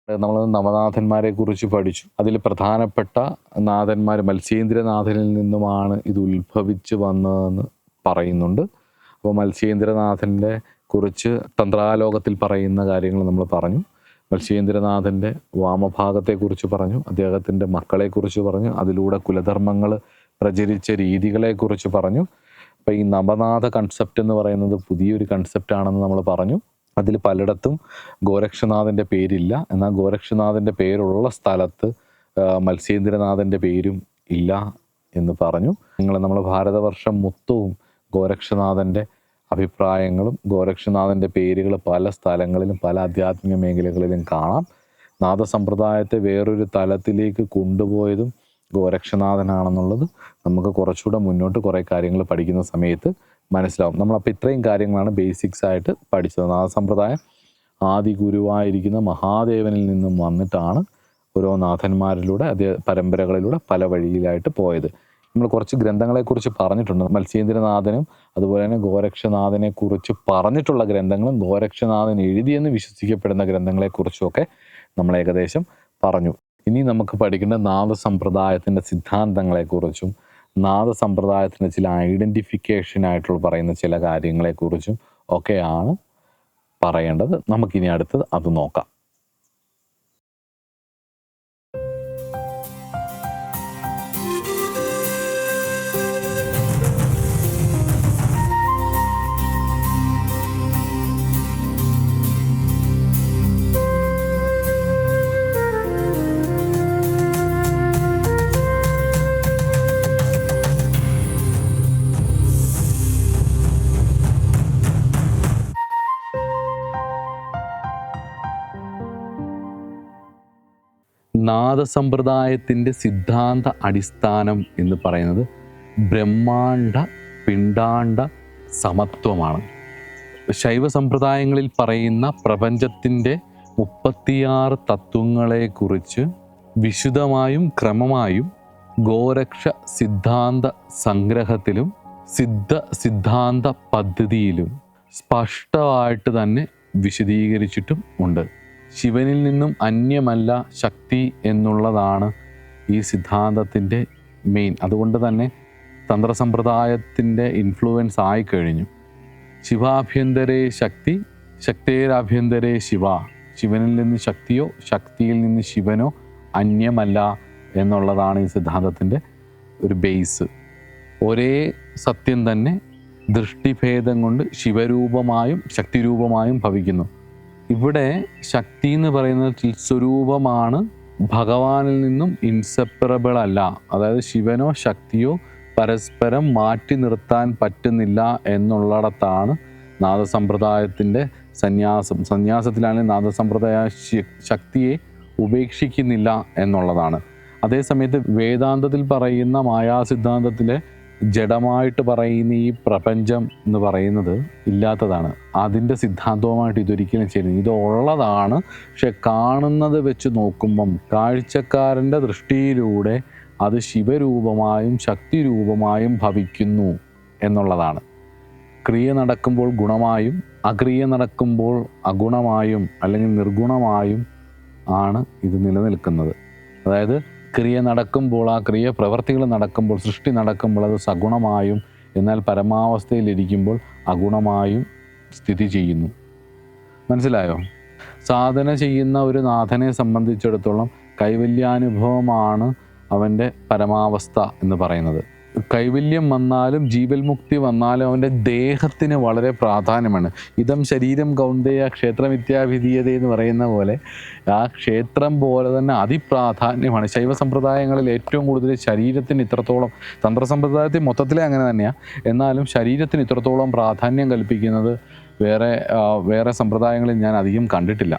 നമ്മൾ നവനാഥന്മാരെ കുറിച്ച് പഠിച്ചു. അതിൽ പ്രധാനപ്പെട്ട നാഥന്മാർ മത്സ്യേന്ദ്രനാഥനിൽ നിന്നുമാണ് ഇത് ഉത്ഭവിച്ച് വന്നതെന്ന് പറയുന്നുണ്ട്. അപ്പോൾ മത്സ്യേന്ദ്രനാഥൻ്റെ കുറിച്ച് തന്ത്രാലോകത്തിൽ പറയുന്ന കാര്യങ്ങൾ നമ്മൾ പറഞ്ഞു. മത്സ്യേന്ദ്രനാഥൻ്റെ വാമഭാഗത്തെക്കുറിച്ച് പറഞ്ഞു, അദ്ദേഹത്തിൻ്റെ മക്കളെക്കുറിച്ച് പറഞ്ഞു, അതിലൂടെ കുലധർമ്മങ്ങൾ പ്രചരിച്ച രീതികളെക്കുറിച്ച് പറഞ്ഞു. അപ്പോൾ ഈ നവനാഥ കൺസെപ്റ്റ് എന്ന് പറയുന്നത് പുതിയൊരു കൺസെപ്റ്റാണെന്ന് നമ്മൾ പറഞ്ഞു. അതിൽ പലയിടത്തും ഗോരക്ഷനാഥൻ്റെ പേരില്ല, എന്നാൽ ഗോരക്ഷനാഥൻ്റെ പേരുള്ള സ്ഥലത്ത് മത്സ്യേന്ദ്രനാഥൻ്റെ പേരും ഇല്ല എന്ന് പറഞ്ഞു. നമ്മൾ ഭാരതവർഷം മൊത്തവും ഗോരക്ഷനാഥൻ്റെ അഭിപ്രായങ്ങളും ഗോരക്ഷനാഥൻ്റെ പേരുകൾ പല സ്ഥലങ്ങളിലും പല ആധ്യാത്മിക മേഖലകളിലും കാണാം. നാദസമ്പ്രദായത്തെ വേറൊരു തലത്തിലേക്ക് കൊണ്ടുപോയതും ഗോരക്ഷനാഥനാണെന്നുള്ളത് നമുക്ക് കുറച്ചുകൂടെ മുന്നോട്ട് കുറേ കാര്യങ്ങൾ പഠിക്കുന്ന സമയത്ത് മനസ്സിലാവും. നമ്മളപ്പോൾ ഇത്രയും കാര്യങ്ങളാണ് ബേസിക്സ് ആയിട്ട് പഠിച്ചത്. നാദസമ്പ്രദായം ആദി ഗുരുവായിരിക്കുന്ന മഹാദേവനിൽ നിന്നും വന്നിട്ടാണ് ഓരോ നാഥന്മാരിലൂടെ പരമ്പരകളിലൂടെ പല വഴിയിലായിട്ട് പോയത്. നമ്മൾ കുറച്ച് ഗ്രന്ഥങ്ങളെക്കുറിച്ച് പറഞ്ഞിട്ടുണ്ട്. മത്സ്യേന്ദ്രനാഥനും അതുപോലെ തന്നെ ഗോരക്ഷനാഥനെ കുറിച്ച് പറഞ്ഞിട്ടുള്ള ഗ്രന്ഥങ്ങളും ഗോരക്ഷനാഥൻ എഴുതിയെന്ന് വിശ്വസിക്കപ്പെടുന്ന ഗ്രന്ഥങ്ങളെക്കുറിച്ചുമൊക്കെ നമ്മൾ ഏകദേശം പറഞ്ഞു. ഇനി നമുക്ക് പഠിക്കേണ്ട നാദസമ്പ്രദായത്തിൻ്റെ സിദ്ധാന്തങ്ങളെക്കുറിച്ചും നാദസമ്പ്രദായത്തിൻ്റെ ചില ഐഡൻറ്റിഫിക്കേഷൻ ആയിട്ടുള്ള പറയുന്ന ചില കാര്യങ്ങളെക്കുറിച്ചും ഒക്കെയാണ് പറയേണ്ടത്. നമുക്കിനി അടുത്തത് അത് നോക്കാം. നാദസമ്പ്രദായത്തിൻ്റെ സിദ്ധാന്ത അടിസ്ഥാനം എന്ന് പറയുന്നത് ബ്രഹ്മാണ്ഡ പിണ്ഡാണ്ഡ സമത്വമാണ്. ശൈവ സമ്പ്രദായങ്ങളിൽ പറയുന്ന പ്രപഞ്ചത്തിൻ്റെ 36 തത്വങ്ങളെക്കുറിച്ച് വിശുദ്ധമായും ക്രമമായും ഗോരക്ഷ സിദ്ധാന്ത സംഗ്രഹത്തിലും സിദ്ധാന്ത പദ്ധതിയിലും സ്പഷ്ടമായിട്ട് തന്നെ വിശദീകരിച്ചിട്ടും ഉണ്ട്. ശിവനിൽ നിന്നും അന്യമല്ല ശക്തി എന്നുള്ളതാണ് ഈ സിദ്ധാന്തത്തിൻ്റെ മെയിൻ. അതുകൊണ്ട് തന്നെ തന്ത്രസമ്പ്രദായത്തിൻ്റെ ഇൻഫ്ലുവൻസ് ആയിക്കഴിഞ്ഞു. ശിവാഭ്യന്തരേ ശക്തി, ശക്തേരാഭ്യന്തരേ ശിവ. ശിവനിൽ നിന്ന് ശക്തിയോ ശക്തിയിൽ നിന്ന് ശിവനോ അന്യമല്ല എന്നുള്ളതാണ് ഈ സിദ്ധാന്തത്തിൻ്റെ ഒരു ബേസ്. ഒരേ സത്യം തന്നെ ദൃഷ്ടിഭേദം കൊണ്ട് ശിവരൂപമായും ശക്തിരൂപമായും ഭവിക്കുന്നു. ഇവിടെ ശക്തി എന്ന് പറയുന്നത് ചിൽസ്വരൂപമാണ്, ഭഗവാനിൽ നിന്നും ഇൻസെപ്പറബിൾ അല്ല. അതായത് ശിവനോ ശക്തിയോ പരസ്പരം മാറ്റി നിർത്താൻ പറ്റുന്നില്ല എന്നുള്ളിടത്താണ് നാദസമ്പ്രദായത്തിൻ്റെ സന്യാസത്തിലാണെങ്കിൽ നാദസമ്പ്രദായ ശക്തിയെ ഉപേക്ഷിക്കുന്നില്ല എന്നുള്ളതാണ്. അതേസമയത്ത് വേദാന്തത്തിൽ പറയുന്ന മായാസിദ്ധാന്തത്തിലെ ജഡമായിട്ട് പറയുന്ന ഈ പ്രപഞ്ചം എന്ന് പറയുന്നത് ഇല്ലാത്തതാണ്. അതിൻ്റെ സിദ്ധാന്തവുമായിട്ട് ഇതൊരിക്കലും ചേരുന്നു. ഇത് ഉള്ളതാണ്, പക്ഷെ കാണുന്നത് വെച്ച് നോക്കുമ്പം കാഴ്ചക്കാരൻ്റെ ദൃഷ്ടിയിലൂടെ അത് ശിവരൂപമായും ശക്തിരൂപമായും ഭവിക്കുന്നു എന്നുള്ളതാണ്. ക്രിയ നടക്കുമ്പോൾ ഗുണമായും അക്രിയ നടക്കുമ്പോൾ അഗുണമായും അല്ലെങ്കിൽ നിർഗുണമായും ആണ് ഇത് നിലനിൽക്കുന്നത്. അതായത് ക്രിയ നടക്കുമ്പോൾ ആ പ്രവൃത്തികൾ നടക്കുമ്പോൾ സൃഷ്ടി നടക്കുമ്പോൾ അത് സഗുണമായും എന്നാൽ പരമാവസ്ഥയിലിരിക്കുമ്പോൾ അഗുണമായും സ്ഥിതി ചെയ്യുന്നു. മനസ്സിലായോ? സാധന ചെയ്യുന്ന ഒരു നാഥനെ സംബന്ധിച്ചിടത്തോളം കൈവല്യാനുഭവമാണ് അവൻ്റെ പരമാവസ്ഥ എന്ന് പറയുന്നത്. കൈവല്യം വന്നാലും ജീവൽ മുക്തി വന്നാലും അവൻ്റെ ദേഹത്തിന് വളരെ പ്രാധാന്യമാണ്. ഇതം ശരീരം കൗന്ദേയ ക്ഷേത്രമിത്യാഭിധീയത എന്ന് പറയുന്ന പോലെ ആ ക്ഷേത്രം പോലെ തന്നെ അതിപ്രാധാന്യമാണ്. ശൈവ സമ്പ്രദായങ്ങളിൽ ഏറ്റവും കൂടുതൽ ശരീരത്തിന് ഇത്രത്തോളം, തന്ത്രസമ്പ്രദായത്തിൽ മൊത്തത്തിലെ അങ്ങനെ തന്നെയാണ്, എന്നാലും ശരീരത്തിന് ഇത്രത്തോളം പ്രാധാന്യം കൽപ്പിക്കുന്നത് വേറെ സമ്പ്രദായങ്ങളിൽ ഞാൻ അധികം കണ്ടിട്ടില്ല.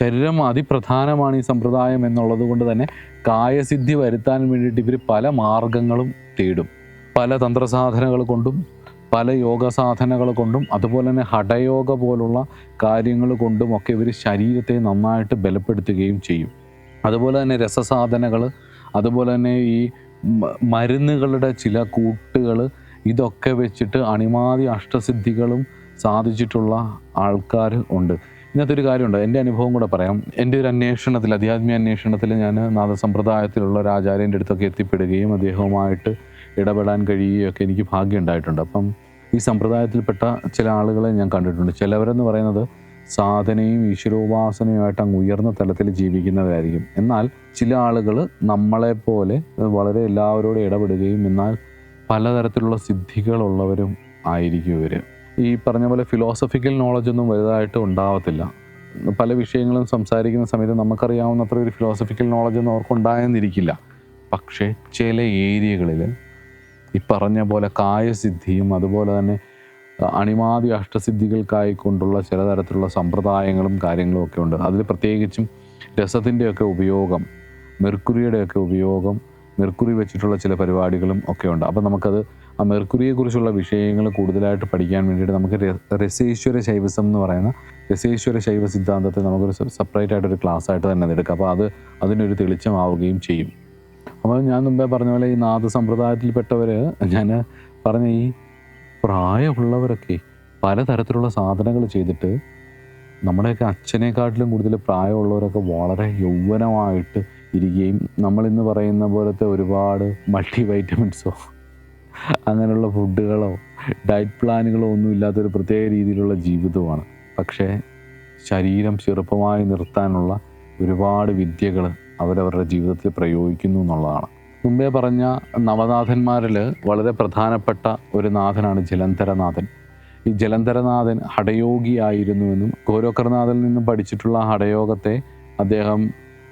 ശരീരം അതിപ്രധാനമാണ് ഈ സമ്പ്രദായം എന്നുള്ളത് കൊണ്ട് തന്നെ കായസിദ്ധി വരുത്താൻ വേണ്ടിയിട്ട് ഇവർ പല മാർഗങ്ങളും തേടും. പല തന്ത്രസാധനകൾ കൊണ്ടും പല യോഗ സാധനകൾ കൊണ്ടും അതുപോലെ തന്നെ ഹഠയോഗ പോലുള്ള കാര്യങ്ങൾ കൊണ്ടുമൊക്കെ ഇവർ ശരീരത്തെ നന്നായിട്ട് ബലപ്പെടുത്തുകയും ചെയ്യും. അതുപോലെ തന്നെ രസസാധനകൾ, അതുപോലെ തന്നെ ഈ മരുന്നുകളുടെ ചില കൂട്ടുകൾ, ഇതൊക്കെ വെച്ചിട്ട് അണിമാതി അഷ്ടസിദ്ധികളും സാധിച്ചിട്ടുള്ള ആൾക്കാർ ഉണ്ട്. ഇതിനകത്തൊരു കാര്യമുണ്ട്, എൻ്റെ അനുഭവം കൂടെ പറയാം. എൻ്റെ ഒരു അന്വേഷണത്തിൽ, ആധ്യാത്മിക അന്വേഷണത്തിൽ ഞാൻ നാദസമ്പ്രദായത്തിലുള്ള ഒരു ആചാര്യൻ്റെ അടുത്തൊക്കെ എത്തിപ്പെടുകയും അദ്ദേഹവുമായിട്ട് ഇടപെടാൻ കഴിയുകയൊക്കെ എനിക്ക് ഭാഗ്യം ഉണ്ടായിട്ടുണ്ട്. അപ്പം ഈ സമ്പ്രദായത്തിൽപ്പെട്ട ചില ആളുകളെ ഞാൻ കണ്ടിട്ടുണ്ട്. ചിലവരെന്ന് പറയുന്നത് സാധനയും ഈശ്വരോപാസനയുമായിട്ട് അങ്ങ് ഉയർന്ന തലത്തിൽ ജീവിക്കുന്നവരായിരിക്കും. എന്നാൽ ചില ആളുകൾ നമ്മളെപ്പോലെ വളരെ എല്ലാവരോടും ഇടപെടുകയും എന്നാൽ പലതരത്തിലുള്ള സിദ്ധികളുള്ളവരും ആയിരിക്കും ഇവർ. ഈ പറഞ്ഞ പോലെ ഫിലോസഫിക്കൽ നോളജൊന്നും വലുതായിട്ട് ഉണ്ടാവത്തില്ല. പല വിഷയങ്ങളും സംസാരിക്കുന്ന സമയത്ത് നമുക്കറിയാവുന്നത്ര ഒരു ഫിലോസഫിക്കൽ നോളജൊന്നും അവർക്കുണ്ടായെന്നിരിക്കില്ല. പക്ഷേ ചില ഏരിയകളിൽ ഈ പറഞ്ഞ പോലെ കായസിദ്ധിയും അതുപോലെ തന്നെ അണിമാതി അഷ്ടസിദ്ധികൾക്കായിക്കൊണ്ടുള്ള ചില തരത്തിലുള്ള സമ്പ്രദായങ്ങളും കാര്യങ്ങളും ഒക്കെ ഉണ്ട്. അതിൽ പ്രത്യേകിച്ചും രസത്തിൻ്റെയൊക്കെ ഉപയോഗം, മെർക്കുറിയുടെയൊക്കെ ഉപയോഗം, മെർക്കുറി വെച്ചിട്ടുള്ള ചില പരിപാടികളും ഒക്കെ ഉണ്ട്. അപ്പം നമുക്കത് ആ മെർക്കുറിയെക്കുറിച്ചുള്ള വിഷയങ്ങൾ കൂടുതലായിട്ട് പഠിക്കാൻ വേണ്ടിയിട്ട് നമുക്ക് രസേശ്വര ശൈവസം എന്ന് പറയുന്ന രസേശ്വര ശൈവ സിദ്ധാന്തത്തെ നമുക്കൊരു സെപ്പറേറ്റ് ആയിട്ടൊരു ക്ലാസ് ആയിട്ട് തന്നെ എടുക്കാം. അപ്പോൾ അതിനൊരു തെളിച്ചമാവുകയും ചെയ്യും. അപ്പോൾ ഞാൻ മുമ്പേ പറഞ്ഞ പോലെ ഈ നാദസമ്പ്രദായത്തിൽപ്പെട്ടവർ, ഞാൻ പറഞ്ഞ ഈ പ്രായമുള്ളവരൊക്കെ പലതരത്തിലുള്ള സാധനങ്ങൾ ചെയ്തിട്ട് നമ്മുടെയൊക്കെ അച്ഛനെക്കാട്ടിലും കൂടുതൽ പ്രായമുള്ളവരൊക്കെ വളരെ യൗവനമായിട്ട് ഇരിക്കുകയും നമ്മളിന്ന് പറയുന്ന പോലത്തെ ഒരുപാട് മൾട്ടി വൈറ്റമിൻസോ അങ്ങനെയുള്ള ഫുഡുകളോ ഡയറ്റ് പ്ലാനുകളോ ഒന്നും ഇല്ലാത്തൊരു പ്രത്യേക രീതിയിലുള്ള ജീവിതമാണ്. പക്ഷേ ശരീരം ചെറുപ്പമായി നിർത്താനുള്ള ഒരുപാട് വിദ്യകൾ അവരവരുടെ ജീവിതത്തിൽ പ്രയോഗിക്കുന്നു എന്നുള്ളതാണ്. മുമ്പേ പറഞ്ഞ നവനാഥന്മാരിൽ വളരെ പ്രധാനപ്പെട്ട ഒരു നാഥനാണ് ജലന്ധരനാഥൻ. ഈ ജലന്ധരനാഥൻ ഹഠയോഗിയായിരുന്നുവെന്നും ഗോരഖനാഥിൽ നിന്നും പഠിച്ചിട്ടുള്ള ഹഠയോഗത്തെ അദ്ദേഹം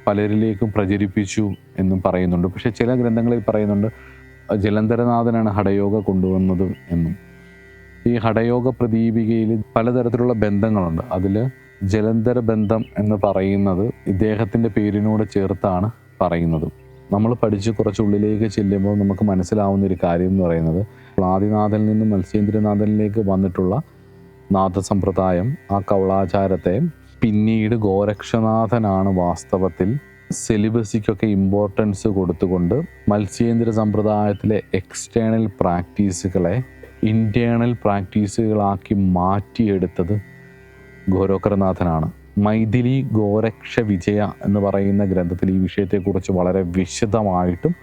പലരിലേക്കും പ്രചരിപ്പിച്ചു എന്നും പറയുന്നുണ്ട്. പക്ഷേ ചില ഗ്രന്ഥങ്ങളിൽ പറയുന്നുണ്ട് ജലന്ധരനാഥനാണ് ഹഠയോഗ കൊണ്ടുവന്നത് എന്നും. ഈ ഹഠയോഗ പ്രദീപികയിൽ പലതരത്തിലുള്ള ബന്ധങ്ങളുണ്ട്. അതിൽ ജലന്ധര ബന്ധം എന്ന് പറയുന്നത് ഇദ്ദേഹത്തിൻ്റെ പേരിനോട് ചേർത്താണ് പറയുന്നത്. നമ്മൾ പഠിച്ച് കുറച്ചുള്ളിലേക്ക് ചെല്ലുമ്പോൾ നമുക്ക് മനസ്സിലാവുന്ന ഒരു കാര്യം എന്ന് പറയുന്നത് ആദിനാഥനിൽ നിന്നും മത്സ്യേന്ദ്രനാഥനിലേക്ക് വന്നിട്ടുള്ള നാദസമ്പ്രദായം, ആ കൗളാചാരത്തെ പിന്നീട് ഗോരക്ഷനാഥനാണ് വാസ്തവത്തിൽ സെലിബസിക്കൊക്കെ ഇമ്പോർട്ടൻസ് കൊടുത്തുകൊണ്ട് മത്സ്യേന്ദ്ര സമ്പ്രദായത്തിലെ എക്സ്റ്റേണൽ പ്രാക്ടീസുകളെ ഇൻറ്റേണൽ പ്രാക്ടീസുകളാക്കി മാറ്റിയെടുത്തത് ഗോരഖനാഥനാണ്. മൈഥിലി ഗോരക്ഷ വിജയ എന്ന് പറയുന്ന ഗ്രന്ഥത്തിൽ ഈ വിഷയത്തെക്കുറിച്ച് വളരെ വിശദമായിട്ടും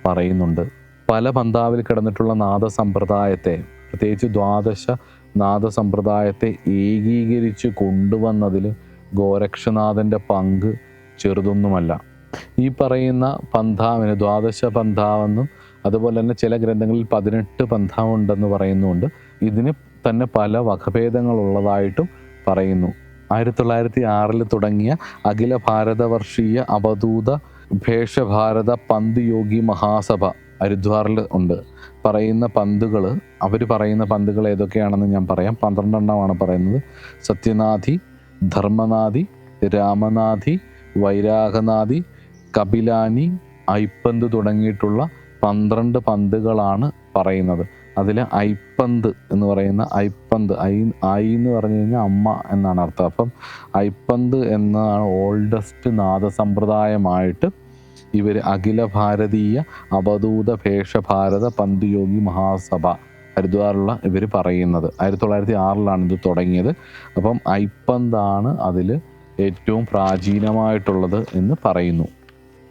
പറയുന്നുണ്ട്. പല പന്താവിൽ കിടന്നിട്ടുള്ള നാദസമ്പ്രദായത്തെ, പ്രത്യേകിച്ച് ദ്വാദശ നാദസമ്പ്രദായത്തെ ഏകീകരിച്ച് കൊണ്ടുവന്നതിൽ ഗോരക്ഷനാഥൻ്റെ പങ്ക് ചെറുതൊന്നുമല്ല. ഈ പറയുന്ന പന്ഥാവിന് ദ്വാദശ പന്ഥാവെന്നും അതുപോലെ തന്നെ ചില ഗ്രന്ഥങ്ങളിൽ 18 പന്ഥാവുണ്ടെന്ന് പറയുന്നുണ്ട്. ഇതിന് തന്നെ പല വകഭേദങ്ങളുള്ളതായിട്ടും പറയുന്നു. 1906 തുടങ്ങിയ അഖില ഭാരതവർഷീയ അവധൂത ഭേഷഭാരത പന്ത് യോഗി മഹാസഭ ഹരിദ്വാറിൽ ഉണ്ട്. പറയുന്ന പന്തുകൾ, അവർ പറയുന്ന പന്തുകൾ ഏതൊക്കെയാണെന്ന് ഞാൻ പറയാം. 12 എണ്ണമാണ് പറയുന്നത്. സത്യനാഥി, ധർമ്മനാഥി, രാമനാഥി, വൈരാഗനാഥി, കപിലാനി, ഐപ്പന്ത് തുടങ്ങിയിട്ടുള്ള 12 പന്തുകളാണ് പറയുന്നത്. അതിൽ ഐപ്പന്ത് എന്ന് പറയുന്ന ഐപ്പന്ത് ഐ എന്ന് പറഞ്ഞു കഴിഞ്ഞാൽ അമ്മ എന്നാണ് അർത്ഥം. അപ്പം ഐപ്പന്ത് എന്നാണ് ഓൾഡസ്റ്റ് നാദസമ്പ്രദായമായിട്ട് ഇവർ അഖില ഭാരതീയ അവധൂത ഭേഷഭാരത പന്ത് യോഗി മഹാസഭ ഹരിദ്വാറുള്ള ഇവർ പറയുന്നത്. 1906 ഇത് തുടങ്ങിയത്. അപ്പം ഐപ്പന്താണ് അതിൽ ഏറ്റവും പ്രാചീനമായിട്ടുള്ളത് എന്ന് പറയുന്നു.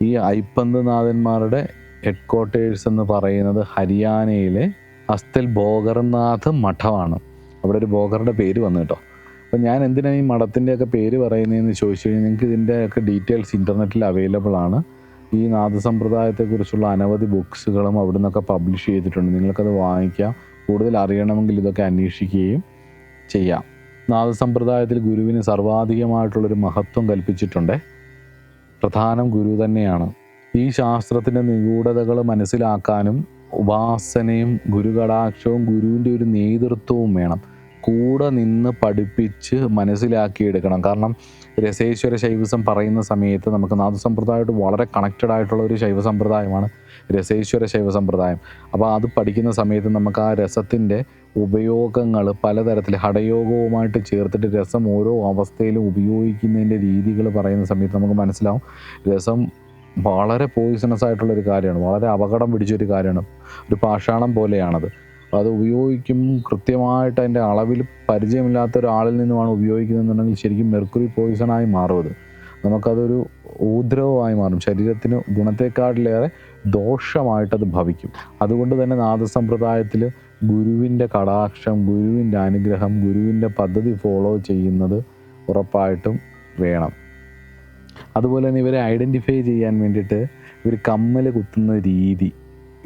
ഈ ഐപ്പന്ത് നാഥന്മാരുടെ ഹെഡ് ക്വാർട്ടേഴ്സ് എന്ന് പറയുന്നത് ഹരിയാനയിലെ അസ്തൽ ഭോഗർനാഥ് മഠമാണ്. അവിടെ ഒരു ഭോഗറുടെ പേര് വന്നു കേട്ടോ. അപ്പം ഞാൻ എന്തിനാണ് ഈ മഠത്തിൻ്റെയൊക്കെ പേര് പറയുന്നതെന്ന് ചോദിച്ചു കഴിഞ്ഞാൽ നിങ്ങൾക്ക് ഇതിൻ്റെയൊക്കെ ഡീറ്റെയിൽസ് ഇൻ്റർനെറ്റിൽ അവൈലബിൾ ആണ്. ഈ നാദസമ്പ്രദായത്തെക്കുറിച്ചുള്ള അനവധി ബുക്സുകളും അവിടെ നിന്നൊക്കെ പബ്ലിഷ് ചെയ്തിട്ടുണ്ട്. നിങ്ങൾക്കത് വാങ്ങിക്കാം. കൂടുതൽ അറിയണമെങ്കിൽ ഇതൊക്കെ അന്വേഷിക്കുകയും ചെയ്യാം. നാദസമ്പ്രദായത്തിൽ ഗുരുവിന് സർവാധികമായിട്ടുള്ളൊരു മഹത്വം കൽപ്പിച്ചിട്ടുണ്ട്. പ്രധാനം ഗുരു തന്നെയാണ്. ഈ ശാസ്ത്രത്തിൻ്റെ നിഗൂഢതകൾ മനസ്സിലാക്കാനും ഉപാസനയും ഗുരുകടാക്ഷവും ഗുരുവിൻ്റെ ഒരു നേതൃത്വവും വേണം. കൂടെ നിന്ന് പഠിപ്പിച്ച് മനസ്സിലാക്കിയെടുക്കണം. കാരണം രസേശ്വര ശൈവസം പറയുന്ന സമയത്ത് നമുക്ക് നാദസമ്പ്രദായമായിട്ട് വളരെ കണക്റ്റഡ് ആയിട്ടുള്ള ഒരു ശൈവ സമ്പ്രദായമാണ് രസേശ്വര ശൈവ സമ്പ്രദായം. അപ്പോൾ അത് പഠിക്കുന്ന സമയത്ത് നമുക്ക് ആ രസത്തിൻ്റെ ഉപയോഗങ്ങൾ പലതരത്തിൽ ഹഠയോഗവുമായിട്ട് ചേർത്തിട്ട് രസം ഓരോ അവസ്ഥയിലും ഉപയോഗിക്കുന്നതിൻ്റെ രീതികൾ പറയുന്ന സമയത്ത് നമുക്ക് മനസ്സിലാവും രസം വളരെ പോയിസണസ് ആയിട്ടുള്ളൊരു കാര്യമാണ്, വളരെ അപകടം പിടിച്ചൊരു കാര്യമാണ്, ഒരു പാഷാണം പോലെയാണത്. അപ്പോൾ അത് ഉപയോഗിക്കും കൃത്യമായിട്ട് അതിൻ്റെ അളവിൽ പരിചയമില്ലാത്ത ഒരാളിൽ നിന്നുമാണ് ഉപയോഗിക്കുന്നതെന്നുണ്ടെങ്കിൽ ശരിക്കും മെർക്കുറി പോയിസണായി മാറും. അത് നമുക്കതൊരു ഉപദ്രവമായി മാറും. ശരീരത്തിന് ഗുണത്തെക്കാട്ടിലേറെ ദോഷമായിട്ടത് ഭവിക്കും. അതുകൊണ്ട് തന്നെ നാദസമ്പ്രദായത്തിൽ ഗുരുവിൻ്റെ കടാക്ഷം, ഗുരുവിൻ്റെ അനുഗ്രഹം, ഗുരുവിൻ്റെ പദ്ധതി ഫോളോ ചെയ്യുന്നത് ഉറപ്പായിട്ടും വേണം. അതുപോലെ തന്നെ ഇവരെ ഐഡൻറ്റിഫൈ ചെയ്യാൻ വേണ്ടിയിട്ട് ഇവർ കമ്മൽ കുത്തുന്ന രീതി,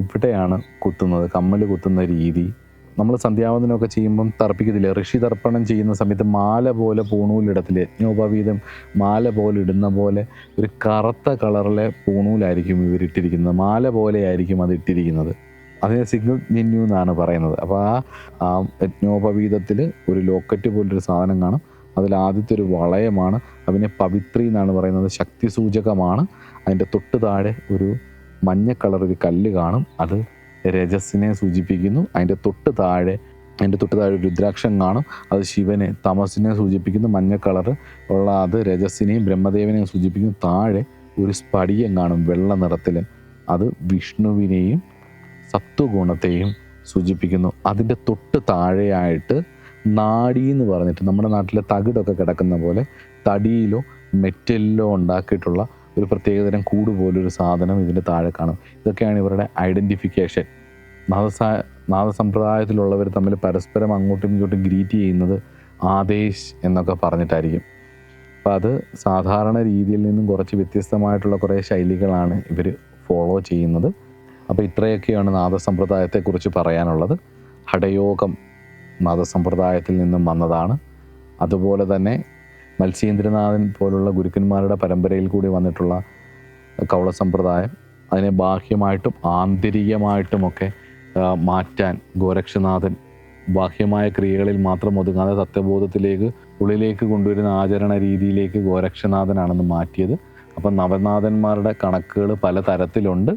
ഇവിടെയാണ് കുത്തുന്നത്. കമ്മൽ കുത്തുന്ന രീതി നമ്മൾ സന്ധ്യാവന്തനമൊക്കെ ചെയ്യുമ്പം തർപ്പിക്കത്തില്ലേ, ഋഷി തർപ്പണം ചെയ്യുന്ന സമയത്ത് മാല പോലെ പൂണൂലിടത്തില്ലേ, യജ്ഞോപവീതം മാല പോലെ ഇടുന്ന പോലെ ഒരു കറുത്ത കളറിലെ പൂണൂലായിരിക്കും ഇവരിട്ടിരിക്കുന്നത്. മാല പോലെയായിരിക്കും അത് ഇട്ടിരിക്കുന്നത്. അതിനെ സിഗ്നൽ ജന്യു എന്നാണ് പറയുന്നത്. അപ്പോൾ ആ യജ്ഞോപവീതത്തിൽ ഒരു ലോക്കറ്റ് പോലൊരു സാധനം കാണും. അതിൽ ആദ്യത്തെ ഒരു വളയമാണ്, അതിനെ പവിത്രി എന്നാണ് പറയുന്നത്, ശക്തി സൂചകമാണ്. അതിൻ്റെ തൊട്ട് താഴെ ഒരു മഞ്ഞ കളർ ഒരു കല്ല് കാണും, അത് രജസ്സിനെ സൂചിപ്പിക്കുന്നു. അതിൻ്റെ തൊട്ട് താഴെ രുദ്രാക്ഷം കാണും, അത് ശിവനെ തമസിനെ സൂചിപ്പിക്കുന്നു. മഞ്ഞ കളർ ഉള്ള അത് രജസ്സിനെയും ബ്രഹ്മദേവനെയും സൂചിപ്പിക്കുന്നു. താഴെ ഒരു സ്ഫടികം കാണും വെള്ള നിറത്തിൽ, അത് വിഷ്ണുവിനെയും സത്വഗുണത്തെയും സൂചിപ്പിക്കുന്നു. അതിൻ്റെ തൊട്ട് താഴെയായിട്ട് നാഡി എന്ന് പറഞ്ഞിട്ട് നമ്മുടെ നാട്ടിലെ തകിടൊക്കെ കിടക്കുന്ന പോലെ തടിയിലോ മെറ്റലിലോ ഉണ്ടാക്കിയിട്ടുള്ള ഒരു പ്രത്യേകതരം കൂട് പോലൊരു സാധനം ഇതിൻ്റെ താഴെ കാണും. ഇതൊക്കെയാണ് ഇവരുടെ ഐഡൻറ്റിഫിക്കേഷൻ. നാദസമ്പ്രദായത്തിലുള്ളവർ തമ്മിൽ പരസ്പരം അങ്ങോട്ടും ഇങ്ങോട്ടും ഗ്രീറ്റ് ചെയ്യുന്നത് ആദേശ് എന്നൊക്കെ പറഞ്ഞിട്ടായിരിക്കും. അപ്പോൾ അത് സാധാരണ രീതിയിൽ നിന്നും കുറച്ച് വ്യത്യസ്തമായിട്ടുള്ള കുറേ ശൈലികളാണ് ഇവർ ഫോളോ ചെയ്യുന്നത്. അപ്പോൾ ഇത്രയൊക്കെയാണ് നാദസമ്പ്രദായത്തെക്കുറിച്ച് പറയാനുള്ളത്. ഹഠയോഗം നാദസമ്പ്രദായത്തിൽ നിന്നും വന്നതാണ്. അതുപോലെ തന്നെ മത്സ്യേന്ദ്രനാഥൻ പോലുള്ള ഗുരുക്കന്മാരുടെ പരമ്പരയിൽ കൂടി വന്നിട്ടുള്ള കൗള സമ്പ്രദായം, അതിനെ ബാഹ്യമായിട്ടും ആന്തരികമായിട്ടുമൊക്കെ മാറ്റാൻ ഗോരക്ഷനാഥൻ ബാഹ്യമായ ക്രിയകളിൽ മാത്രം ഒതുങ്ങാതെ തത്വബോധത്തിലേക്ക് ഉള്ളിലേക്ക് കൊണ്ടുവരുന്ന ആചരണ രീതിയിലേക്ക് ഗോരക്ഷനാഥനാണെന്ന് മാറ്റിയത്. അപ്പം നവനാഥന്മാരുടെ കണക്കുകൾ പല തരത്തിലുണ്ട്.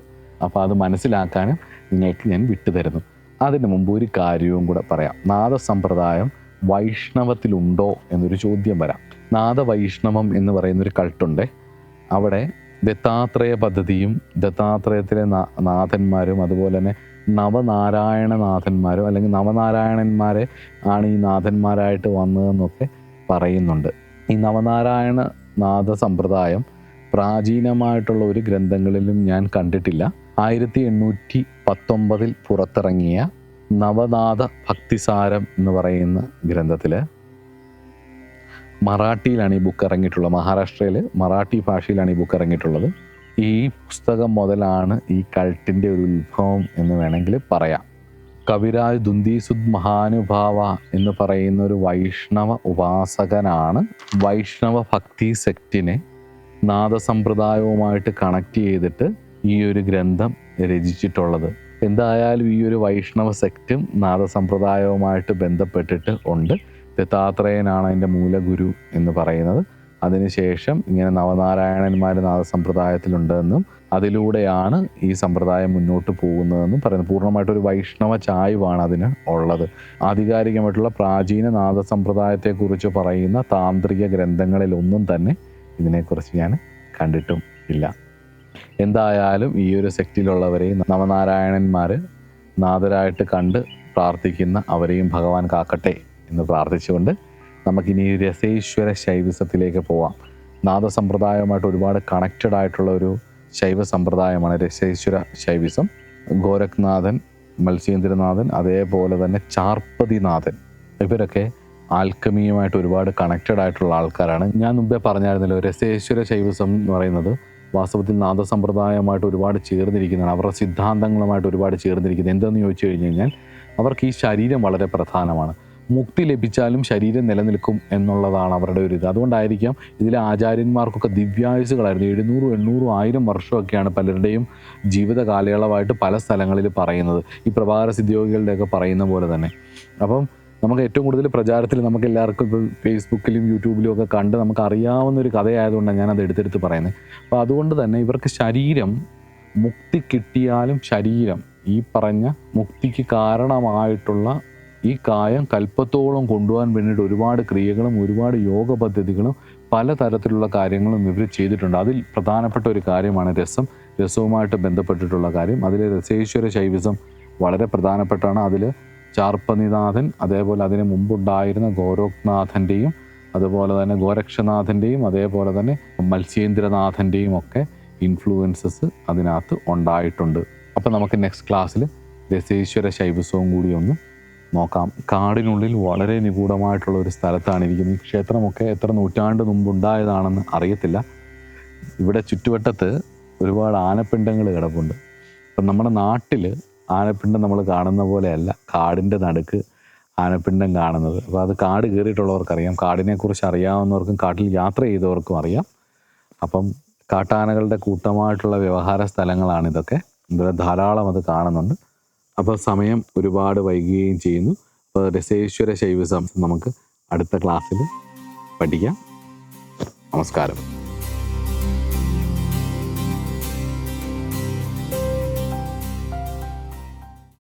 അപ്പോൾ അത് മനസ്സിലാക്കാനും നിങ്ങൾക്ക് ഞാൻ വിട്ടുതരുന്നു. അതിന് മുമ്പ് ഒരു കാര്യവും കൂടെ പറയാം. നാദസമ്പ്രദായം വൈഷ്ണവത്തിലുണ്ടോ എന്നൊരു ചോദ്യം വരാം. നാദവൈഷ്ണവം എന്ന് പറയുന്നൊരു കൾട്ടുണ്ട്. അവിടെ ദത്താത്രേയ പദ്ധതിയും ദത്താത്രേയത്തിലെ നാഥന്മാരും അതുപോലെ തന്നെ നവനാരായണനാഥന്മാരും അല്ലെങ്കിൽ നവനാരായണന്മാരെ ആണ് ഈ നാഥന്മാരായിട്ട് വന്നതെന്നൊക്കെ പറയുന്നുണ്ട്. ഈ നവനാരായണ നാദ സമ്പ്രദായം പ്രാചീനമായിട്ടുള്ള ഒരു ഗ്രന്ഥങ്ങളിലും ഞാൻ കണ്ടിട്ടില്ല. 1819 പുറത്തിറങ്ങിയ നവനാദ ഭക്തിസാരം എന്ന് പറയുന്ന ഗ്രന്ഥത്തിൽ മറാഠിയിലാണ് ഈ ബുക്ക് ഇറങ്ങിയിട്ടുള്ളത്. മഹാരാഷ്ട്രയിൽ മറാഠി ഭാഷയിലാണ് ഈ ബുക്ക് ഇറങ്ങിയിട്ടുള്ളത്. ഈ പുസ്തകം മുതലാണ് ഈ കൾട്ടിൻ്റെ ഒരു ഉത്ഭവം എന്ന് വേണമെങ്കിൽ പറയാം. കവിരാജ് ദുന്ദീസുദ് മഹാനുഭാവ എന്ന് പറയുന്ന ഒരു വൈഷ്ണവ ഉപാസകനാണ് വൈഷ്ണവ ഭക്തി സെക്റ്റിനെ നാദസമ്പ്രദായവുമായിട്ട് കണക്ട് ചെയ്തിട്ട് ഈ ഒരു ഗ്രന്ഥം രചിച്ചിട്ടുള്ളത്. എന്തായാലും ഈ ഒരു വൈഷ്ണവ സെക്റ്റും നാദസമ്പ്രദായവുമായിട്ട് ബന്ധപ്പെട്ടിട്ട് ഉണ്ട്. ദത്താത്രേയനാണ് അതിൻ്റെ മൂലഗുരു എന്ന് പറയുന്നത്. അതിനുശേഷം ഇങ്ങനെ നവനാരായണന്മാർ നാദസമ്പ്രദായത്തിലുണ്ടെന്നും അതിലൂടെയാണ് ഈ സമ്പ്രദായം മുന്നോട്ട് പോകുന്നതെന്നും പറയുന്നത്. പൂർണ്ണമായിട്ടൊരു വൈഷ്ണവ ചായ്വാണ് അതിന് ഉള്ളത്. ആധികാരികമായിട്ടുള്ള പ്രാചീന നാദസമ്പ്രദായത്തെക്കുറിച്ച് പറയുന്ന താന്ത്രിക ഗ്രന്ഥങ്ങളിലൊന്നും തന്നെ ഇതിനെക്കുറിച്ച് ഞാൻ കണ്ടിട്ടും ഇല്ല. എന്തായാലും ഈ ഒരു സെക്റ്റിലുള്ളവരെയും നവനാരായണന്മാർ നാദരായിട്ട് കണ്ട് പ്രാർത്ഥിക്കുന്ന അവരെയും ഭഗവാൻ കാക്കട്ടെ എന്ന് പ്രാർത്ഥിച്ചുകൊണ്ട് നമുക്കിനി രസേശ്വര ശൈവിസത്തിലേക്ക് പോവാം. നാദസമ്പ്രദായവുമായിട്ട് ഒരുപാട് കണക്റ്റഡ് ആയിട്ടുള്ള ഒരു ശൈവ സമ്പ്രദായമാണ് രസേശ്വര ശൈവിസം. ഗോരഖ്നാഥൻ, മത്സ്യേന്ദ്രനാഥൻ, അതേപോലെ തന്നെ ചാർപ്പതിനാഥൻ, ഇവരൊക്കെ ആൽക്കമിയുമായിട്ട് ഒരുപാട് കണക്റ്റഡ് ആയിട്ടുള്ള ആൾക്കാരാണ്. ഞാൻ മുമ്പേ പറഞ്ഞായിരുന്നല്ലോ, രസേശ്വര ശൈവിസം എന്ന് പറയുന്നത് വാസ്തവത്തിൽ നാദസമ്പ്രദായമായിട്ട് ഒരുപാട് ചേർന്നിരിക്കുന്നതാണ്. അവരുടെ സിദ്ധാന്തങ്ങളുമായിട്ട് ഒരുപാട് ചേർന്നിരിക്കുന്നത്. എന്തെന്ന് ചോദിച്ചു കഴിഞ്ഞ് കഴിഞ്ഞാൽ അവർക്ക് ഈ ശരീരം വളരെ പ്രധാനമാണ്. മുക്തി ലഭിച്ചാലും ശരീരം നിലനിൽക്കും എന്നുള്ളതാണ് അവരുടെ ഒരു ഇത്. അതുകൊണ്ടായിരിക്കാം ഇതിലെ ആചാര്യന്മാർക്കൊക്കെ ദിവ്യായുസുകളായിരുന്നു. 700, 800, 1000 വർഷമൊക്കെയാണ് പലരുടെയും ജീവിത കാലയളവായിട്ട് പല സ്ഥലങ്ങളിൽ പറയുന്നത്. ഈ പ്രഭാകര സിദ്ധിയോഗികളുടെയൊക്കെ പറയുന്ന പോലെ തന്നെ. അപ്പം നമുക്ക് ഏറ്റവും കൂടുതൽ പ്രചാരത്തിൽ നമുക്ക് എല്ലാവർക്കും ഇപ്പോൾ ഫേസ്ബുക്കിലും യൂട്യൂബിലും ഒക്കെ കണ്ട് നമുക്ക് അറിയാവുന്ന ഒരു കഥയായതുകൊണ്ടാണ് ഞാനത് എടുത്തെടുത്ത് പറയുന്നത്. അപ്പോൾ അതുകൊണ്ട് തന്നെ ഇവർക്ക് ശരീരം മുക്തി കിട്ടിയാലും ശരീരം ഈ പറഞ്ഞ മുക്തിക്ക് കാരണമായിട്ടുള്ള ഈ കായം കൽപ്പത്തോളം കൊണ്ടുപോകാൻ വേണ്ടിയിട്ട് ഒരുപാട് ക്രിയകളും ഒരുപാട് യോഗ പദ്ധതികളും പലതരത്തിലുള്ള കാര്യങ്ങളും ഇവർ ചെയ്തിട്ടുണ്ട്. അതിൽ പ്രധാനപ്പെട്ട ഒരു കാര്യമാണ് രസവുമായിട്ട് ബന്ധപ്പെട്ടിട്ടുള്ള കാര്യം. അതിൽ രസേശ്വര ശൈവിസം വളരെ പ്രധാനപ്പെട്ടാണ്. അതിൽ ചാർപ്പനിനാഥൻ, അതേപോലെ അതിന് മുമ്പുണ്ടായിരുന്ന ഗോരഖ്നാഥൻ്റെയും അതുപോലെ തന്നെ ഗോരക്ഷനാഥൻ്റെയും അതേപോലെ തന്നെ മത്സ്യേന്ദ്രനാഥൻ്റെയും ഒക്കെ ഇൻഫ്ലുവൻസസ് അതിനകത്ത് ഉണ്ടായിട്ടുണ്ട്. അപ്പം നമുക്ക് നെക്സ്റ്റ് ക്ലാസ്സിൽ ദശേശ്വര ശൈവസവും കൂടി ഒന്ന് നോക്കാം. കാടിനുള്ളിൽ വളരെ നിഗൂഢമായിട്ടുള്ള ഒരു സ്ഥലത്താണ് ഇരിക്കുന്നത്. ഈ ക്ഷേത്രമൊക്കെ എത്ര നൂറ്റാണ്ട് മുമ്പുണ്ടായതാണെന്ന് അറിയത്തില്ല. ഇവിടെ ചുറ്റുവട്ടത്ത് ഒരുപാട് ആനപ്പിണ്ടങ്ങൾ കിടപ്പുണ്ട്. ഇപ്പം നമ്മുടെ നാട്ടിൽ ആനപ്പിണ്ടം നമ്മൾ കാണുന്ന പോലെയല്ല കാടിൻ്റെ നടുക്ക് ആനപ്പിണ്ടം കാണുന്നത്. അപ്പോൾ അത് കാട് കയറിയിട്ടുള്ളവർക്കറിയാം, കാടിനെക്കുറിച്ച് അറിയാവുന്നവർക്കും കാട്ടിൽ യാത്ര ചെയ്തവർക്കും അറിയാം. അപ്പം കാട്ടാനകളുടെ കൂട്ടമായിട്ടുള്ള വ്യവഹാര സ്ഥലങ്ങളാണിതൊക്കെ. ഇവിടെ ധാരാളം അത് കാണുന്നുണ്ട്. അപ്പോൾ സമയം ഒരുപാട് വൈകുകയും ചെയ്യുന്നു. അപ്പോൾ ദശേശ്വര ശൈവസം നമുക്ക് അടുത്ത ക്ലാസ്സിൽ പഠിക്കാം. നമസ്കാരം.